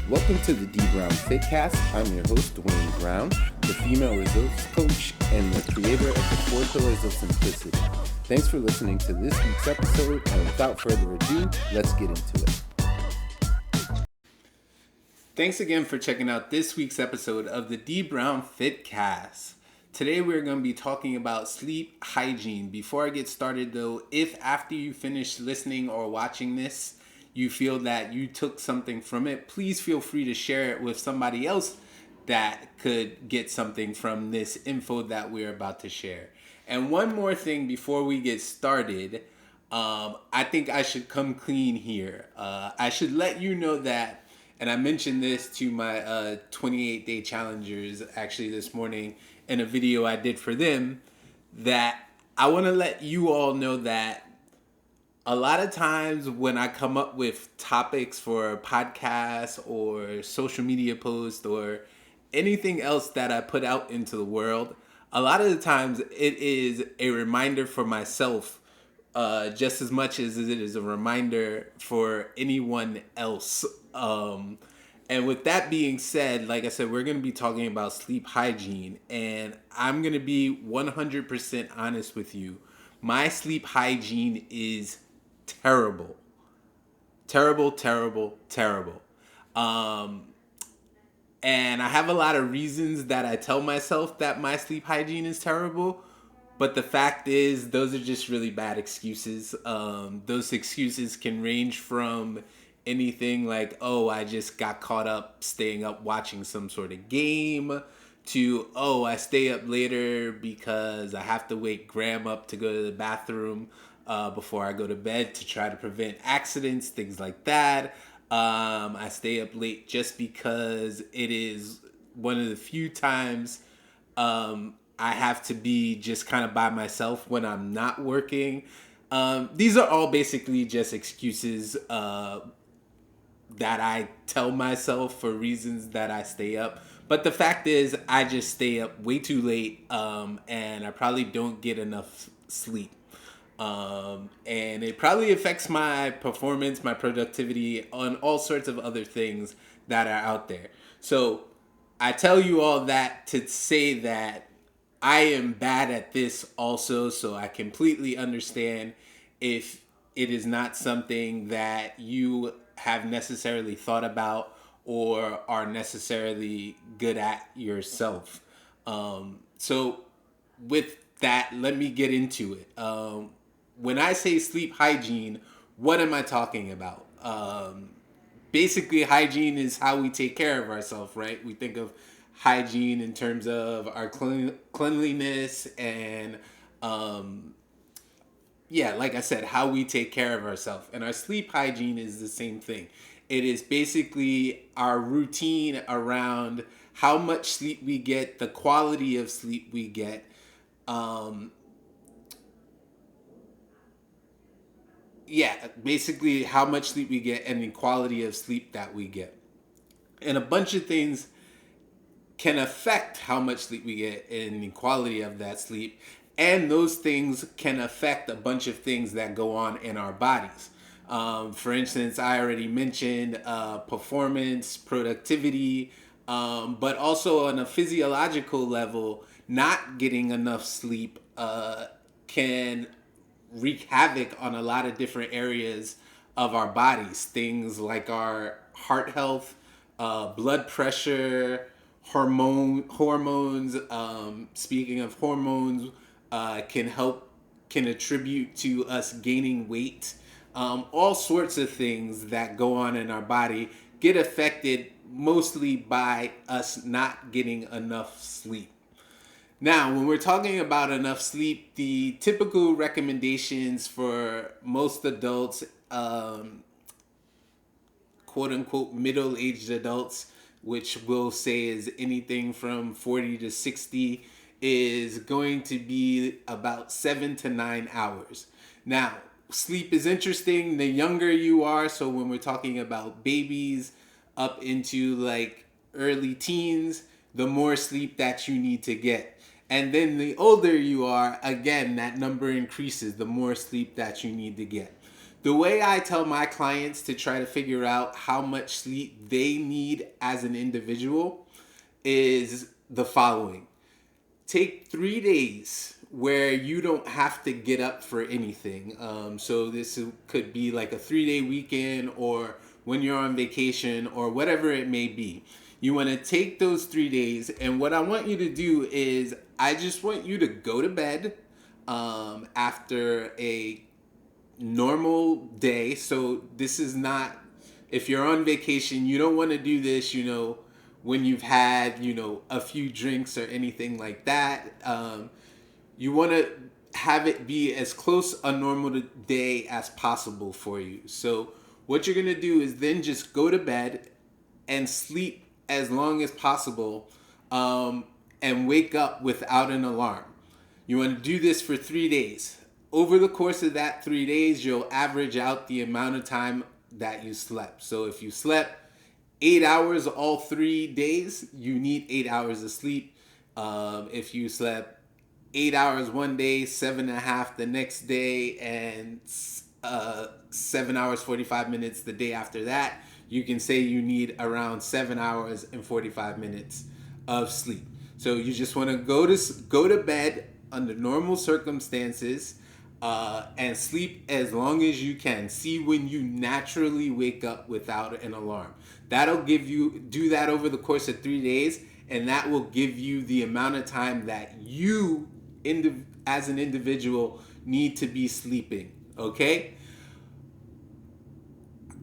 Welcome to the D Brown Fitcast. I'm your host, Dwayne Brown, the female results coach and the creator of the 4 Pillars of Simplicity. Thanks for listening to this week's episode, and without further ado, let's get into it. Thanks again for checking out this week's episode of the D Brown Fitcast. Today we're going to be talking about sleep hygiene. Before I get started though, if after you finish listening or watching this, you feel that you took something from it, please feel free to share it with somebody else that could get something from this info that we're about to share. And one more thing before we get started, I think I should come clean here. I should let you know that, and I mentioned this to my 28-day challengers actually this morning in a video I did for them, that I want to let you all know that a lot of times when I come up with topics for podcasts or social media posts or anything else that I put out into the world, a lot of the times it is a reminder for myself just as much as it is a reminder for anyone else. And with that being said, like I said, we're going to be talking about sleep hygiene, and I'm going to be 100% honest with you. My sleep hygiene is terrible. Terrible. And I have a lot of reasons that I tell myself that my sleep hygiene is terrible. But the fact is, those are just really bad excuses. Those excuses can range from anything like, oh, I just got caught up staying up watching some sort of game, to, oh, I stay up later because I have to wake Graham up to go to the bathroom before I go to bed to try to prevent accidents, things like that. I stay up late just because it is one of the few times I have to be just kind of by myself when I'm not working. These are all basically just excuses that I tell myself for reasons that I stay up. But the fact is, I just stay up way too late, and I probably don't get enough sleep. And it probably affects my performance, my productivity, on all sorts of other things that are out there. So I tell you all that to say that I am bad at this also, so I completely understand if it is not something that you have necessarily thought about or are necessarily good at yourself. So with that, let me get into it. When I say sleep hygiene, what am I talking about? Basically, hygiene is how we take care of ourselves, right? We think of hygiene in terms of our cleanliness and, like I said, how we take care of ourselves. And our sleep hygiene is the same thing. It is basically our routine around how much sleep we get, the quality of sleep we get, basically how much sleep we get and the quality of sleep that we get. And a bunch of things can affect how much sleep we get and the quality of that sleep. And those things can affect a bunch of things that go on in our bodies. For instance, I already mentioned performance, productivity, but also on a physiological level, not getting enough sleep can wreak havoc on a lot of different areas of our bodies. Things like our heart health, blood pressure, hormones. Speaking of hormones, can attribute to us gaining weight. All sorts of things that go on in our body get affected mostly by us not getting enough sleep. Now, when we're talking about enough sleep, the typical recommendations for most adults, quote unquote middle-aged adults, which we'll say is anything from 40 to 60, is going to be about 7 to 9 hours. Now, sleep is interesting. The younger you are, so when we're talking about babies up into like early teens, the more sleep that you need to get. And then the older you are, again, that number increases, the more sleep that you need to get. The way I tell my clients to try to figure out how much sleep they need as an individual is the following. Take 3 days where you don't have to get up for anything. So this could be like a 3 day weekend, or when you're on vacation, or whatever it may be. You want to take those 3 days, and what I want you to do is I just want you to go to bed after a normal day. So this is not, if you're on vacation, you don't want to do this, when you've had, a few drinks or anything like that. You want to have it be as close a normal day as possible for you. So what you're going to do is then just go to bed and sleep as long as possible, and wake up without an alarm. You want to do this for 3 days. Over the course of that 3 days, you'll average out the amount of time that you slept. So if you slept 8 hours all 3 days, you need 8 hours of sleep. If you slept 8 hours one day, 7.5 the next day, and 7 hours 45 minutes the day after that, you can say you need around 7 hours and 45 minutes of sleep. So you just want to go to bed under normal circumstances, and sleep as long as you can. See when you naturally wake up without an alarm. Do that over the course of 3 days, and that will give you the amount of time that you, as an individual, need to be sleeping. Okay?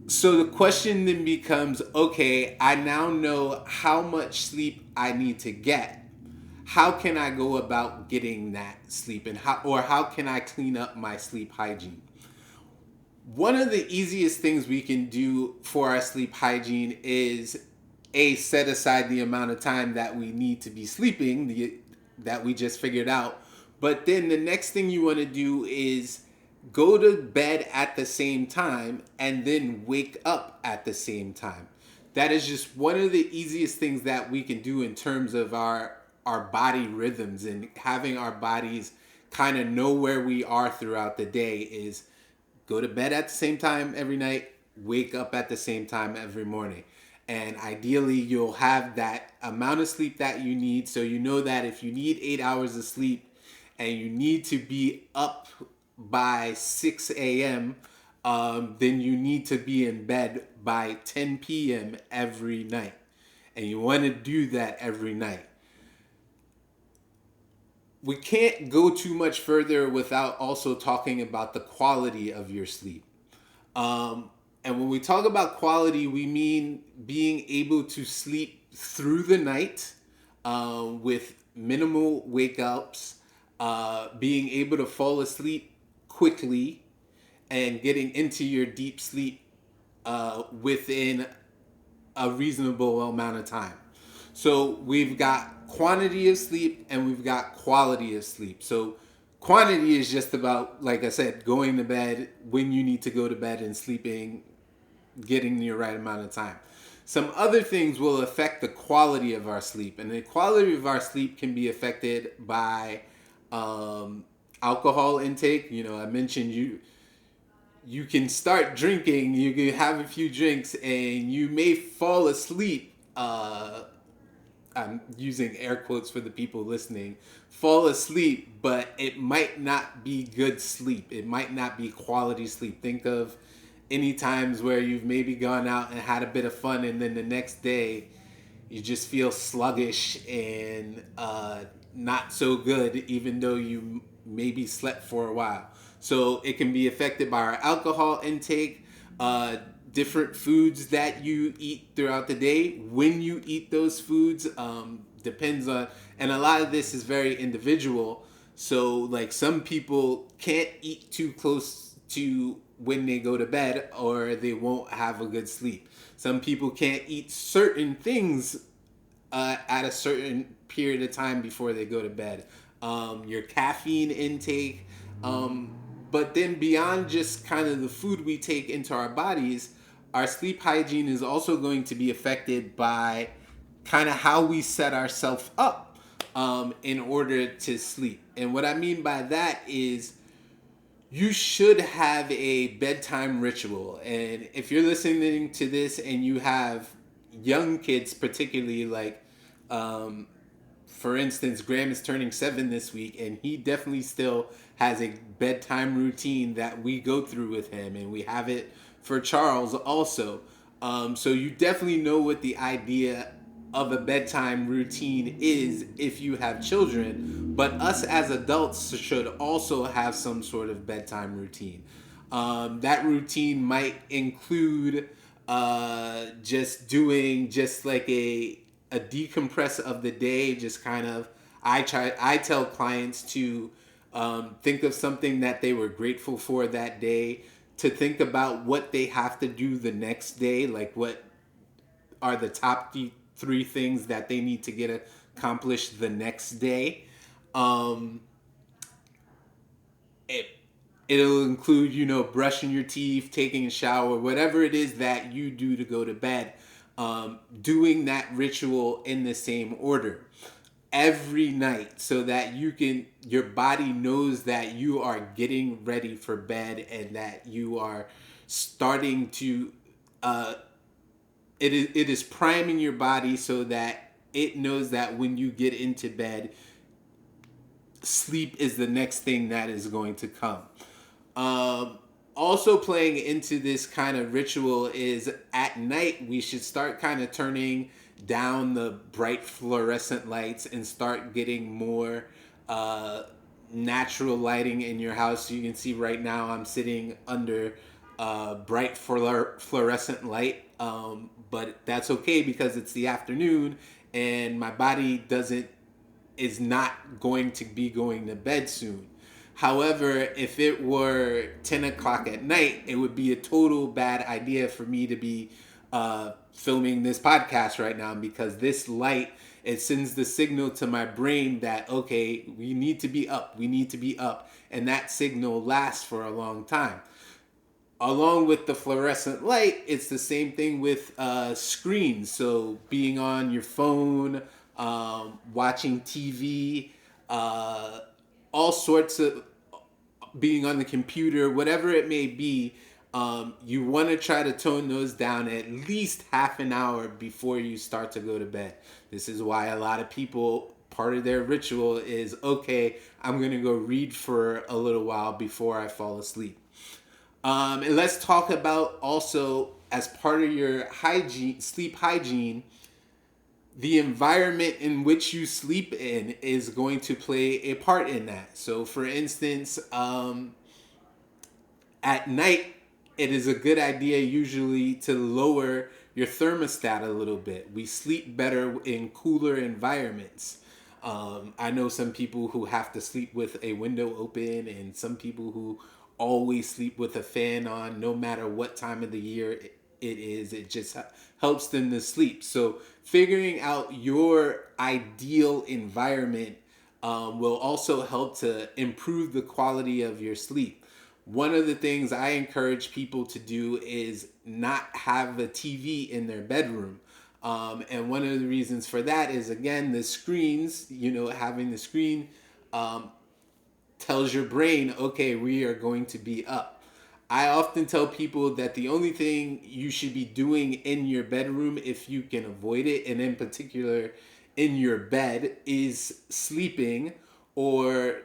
So the question then becomes, okay, I now know how much sleep I need to get. How can I go about getting that sleep, and how can I clean up my sleep hygiene? One of the easiest things we can do for our sleep hygiene is set aside the amount of time that we need to be sleeping, that we just figured out. But then the next thing you want to do is go to bed at the same time and then wake up at the same time. That is just one of the easiest things that we can do in terms of our body rhythms, and having our bodies kind of know where we are throughout the day. Is go to bed at the same time every night, wake up at the same time every morning. And ideally, you'll have that amount of sleep that you need. So you know that if you need 8 hours of sleep and you need to be up by 6 a.m., then you need to be in bed by 10 p.m. every night. And you want to do that every night. We can't go too much further without also talking about the quality of your sleep. And when we talk about quality, we mean being able to sleep through the night with minimal wake ups, being able to fall asleep quickly, and getting into your deep sleep within a reasonable amount of time. So we've got quantity of sleep and we've got quality of sleep. So quantity is just about, like I said, going to bed when you need to go to bed and sleeping, getting the right amount of time. Some other things will affect the quality of our sleep, and the quality of our sleep can be affected by alcohol intake. I mentioned you can start drinking, you can have a few drinks, and you may fall asleep. I'm using air quotes for the people listening. Fall asleep, but it might not be good sleep. It might not be quality sleep. Think of any times where you've maybe gone out and had a bit of fun, and then the next day you just feel sluggish and not so good, even though you maybe slept for a while. So it can be affected by our alcohol intake, different foods that you eat throughout the day. When you eat those foods depends on, and a lot of this is very individual. So like some people can't eat too close to when they go to bed, or they won't have a good sleep. Some people can't eat certain things at a certain period of time before they go to bed. Your caffeine intake, but then beyond just kind of the food we take into our bodies, our sleep hygiene is also going to be affected by kind of how we set ourselves up in order to sleep. And what I mean by that is you should have a bedtime ritual. And if you're listening to this and you have young kids, particularly like, um, for instance, Graham is turning 7 this week, and he definitely still has a bedtime routine that we go through with him, and we have it for Charles also. So you definitely know what the idea of a bedtime routine is if you have children, but us as adults should also have some sort of bedtime routine. That routine might include just doing just like a decompress of the day. Just kind of, I tell clients to think of something that they were grateful for that day, to think about what they have to do the next day, like what are the top three things that they need to get accomplished the next day. Um, it, it'll include, brushing your teeth, taking a shower, whatever it is that you do to go to bed. Doing that ritual in the same order every night, so that your body knows that you are getting ready for bed, and that you are starting to it is priming your body so that it knows that when you get into bed, sleep is the next thing that is going to come. Um, Also, playing into this kind of ritual is at night we should start kind of turning down the bright fluorescent lights and start getting more natural lighting in your house. You can see right now I'm sitting under bright fluorescent light, but that's okay because it's the afternoon and my body doesn't is not going to be going to bed soon. However, if it were 10 o'clock at night, it would be a total bad idea for me to be filming this podcast right now, because this light, it sends the signal to my brain that, okay, we need to be up, and that signal lasts for a long time. Along with the fluorescent light, it's the same thing with screens. So being on your phone, watching TV, all sorts of being on the computer, whatever it may be, you want to try to tone those down at least half an hour before you start to go to bed. This is why a lot of people, part of their ritual is, okay, I'm going to go read for a little while before I fall asleep. And let's talk about also, as part of your hygiene, sleep hygiene, the environment in which you sleep in is going to play a part in that. So, for instance, at night, it is a good idea usually to lower your thermostat a little bit. We sleep better in cooler environments. I know some people who have to sleep with a window open, and some people who always sleep with a fan on no matter what time of the year it is. It just helps them to sleep. So figuring out your ideal environment will also help to improve the quality of your sleep. One of the things I encourage people to do is not have a TV in their bedroom. And one of the reasons for that is, again, the screens, having the screen tells your brain, okay, we are going to be up. I often tell people that the only thing you should be doing in your bedroom, if you can avoid it, and in particular in your bed, is sleeping or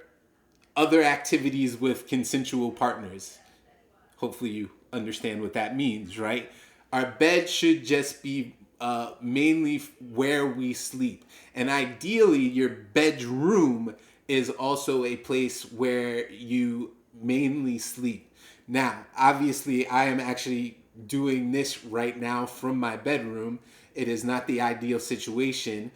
other activities with consensual partners. Hopefully you understand what that means, right? Our bed should just be mainly where we sleep. And ideally, your bedroom is also a place where you mainly sleep. Now, obviously, I am actually doing this right now from my bedroom. It is not the ideal situation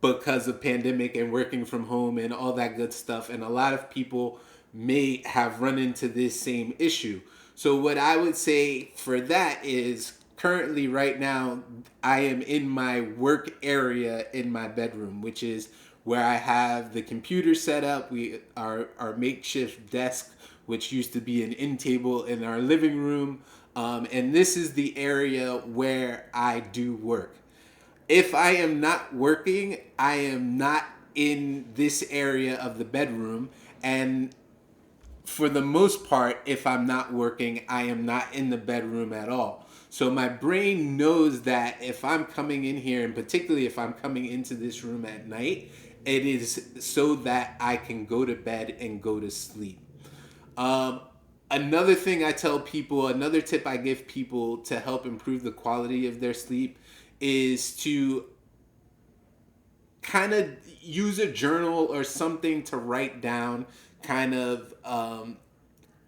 because of pandemic and working from home and all that good stuff. And a lot of people may have run into this same issue. So what I would say for that is, currently right now, I am in my work area in my bedroom, which is where I have the computer set up. Our makeshift desk, which used to be an end table in our living room. And this is the area where I do work. If I am not working, I am not in this area of the bedroom. And for the most part, if I'm not working, I am not in the bedroom at all. So my brain knows that if I'm coming in here, and particularly if I'm coming into this room at night, it is so that I can go to bed and go to sleep. Um, Another thing I tell people, another tip I give people to help improve the quality of their sleep is to kind of use a journal or something to write down kind of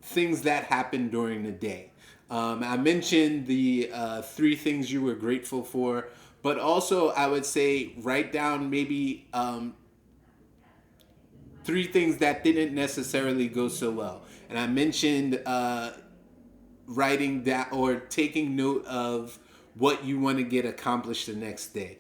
things that happen during the day. I mentioned the three things you were grateful for, but also I would say write down maybe three things that didn't necessarily go so well. And I mentioned writing that or taking note of what you want to get accomplished the next day.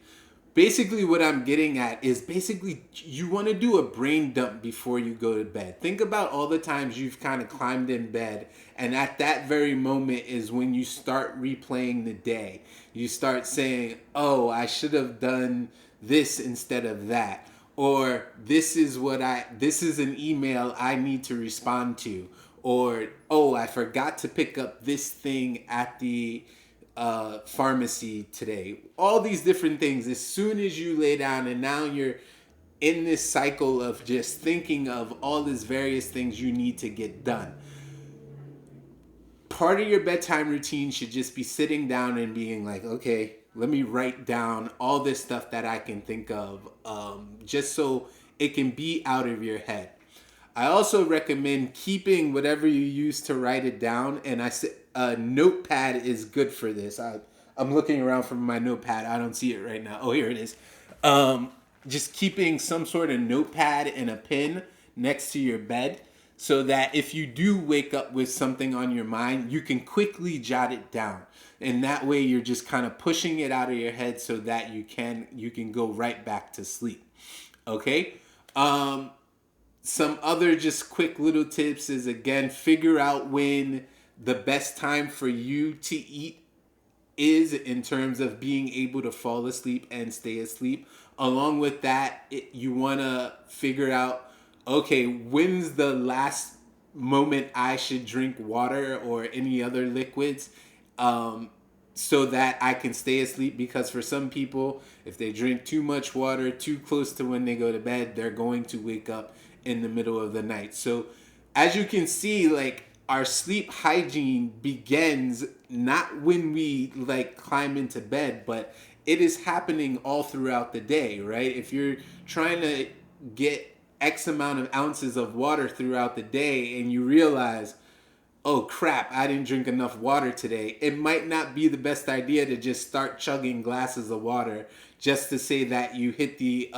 Basically, what I'm getting at is basically you want to do a brain dump before you go to bed. Think about all the times you've kind of climbed in bed, and at that very moment is when you start replaying the day. You start saying, oh, I should have done this instead of that. Or this is an email I need to respond to. Or, oh, I forgot to pick up this thing at the pharmacy today. All these different things. As soon as you lay down, and now you're in this cycle of just thinking of all these various things you need to get done. Part of your bedtime routine should just be sitting down and being like, okay, let me write down all this stuff that I can think of, just so it can be out of your head. I also recommend keeping whatever you use to write it down, and I say a notepad is good for this. I'm looking around for my notepad. I don't see it right now. Oh, here it is. Just keeping some sort of notepad and a pen next to your bed so that if you do wake up with something on your mind, you can quickly jot it down. And that way you're just kind of pushing it out of your head so that you can go right back to sleep. Okay? Some other just quick little tips is, again, figure out when the best time for you to eat is in terms of being able to fall asleep and stay asleep. Along with that, you want to figure out, okay, when's the last moment I should drink water or any other liquids, so that I can stay asleep. Because for some people, if they drink too much water too close to when they go to bed, they're going to wake up in the middle of the night. So as you can see, like, our sleep hygiene begins not when we like climb into bed, but it is happening all throughout the day, right? If you're trying to get X amount of ounces of water throughout the day and you realize, oh crap, I didn't drink enough water today, it might not be the best idea to just start chugging glasses of water just to say that you hit the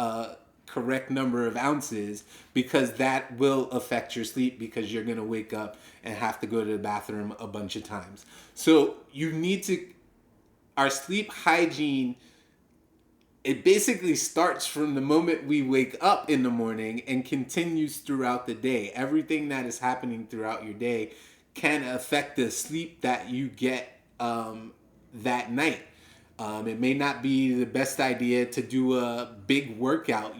correct number of ounces, because that will affect your sleep, because you're going to wake up and have to go to the bathroom a bunch of times. So you need to, our sleep hygiene, it basically starts from the moment we wake up in the morning and continues throughout the day. Everything that is happening throughout your day can affect the sleep that you get that night. It may not be the best idea to do a big workout,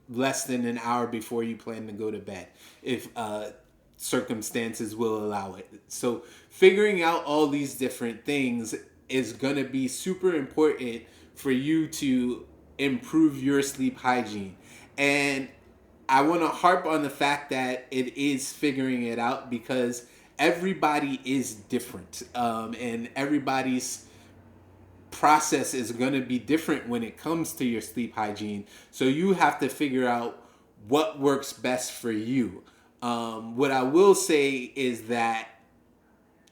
less than an hour before you plan to go to bed, if circumstances will allow it. So figuring out all these different things is going to be super important for you to improve your sleep hygiene. And I want to harp on the fact that it is figuring it out, because everybody is different, and everybody's process is going to be different when it comes to your sleep hygiene. So you have to figure out what works best for you. What I will say is that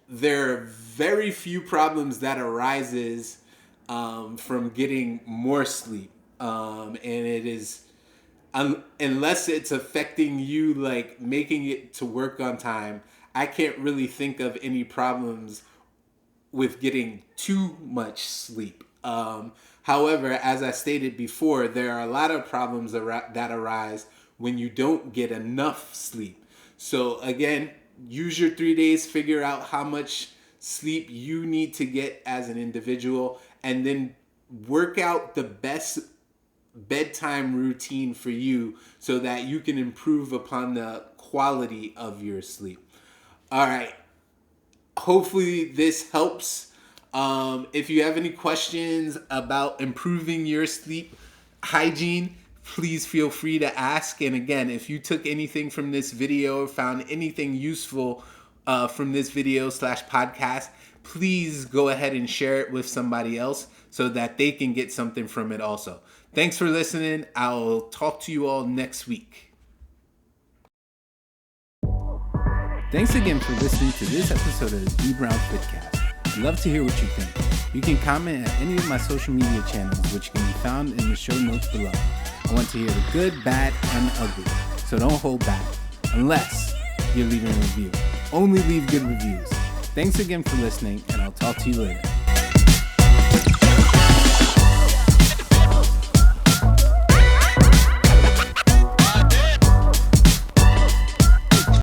there are very few problems that arises from getting more sleep, and it is unless it's affecting you, like making it to work on time. I can't really think of any problems with getting too much sleep. However, as I stated before, there are a lot of problems that arise when you don't get enough sleep. So again, use your 3 days, figure out how much sleep you need to get as an individual, and then work out the best bedtime routine for you so that you can improve upon the quality of your sleep. All right. Hopefully this helps. If you have any questions about improving your sleep hygiene, please feel free to ask. And again, if you took anything from this video or found anything useful from this video / podcast, please go ahead and share it with somebody else so that they can get something from it also. Thanks for listening. I'll talk to you all next week. Thanks again for listening to this episode of the D Brown Fitcast. I'd love to hear what you think. You can comment at any of my social media channels, which can be found in the show notes below. I want to hear the good, bad, and ugly, so don't hold back, unless you're leaving a review. Only leave good reviews. Thanks again for listening, and I'll talk to you later.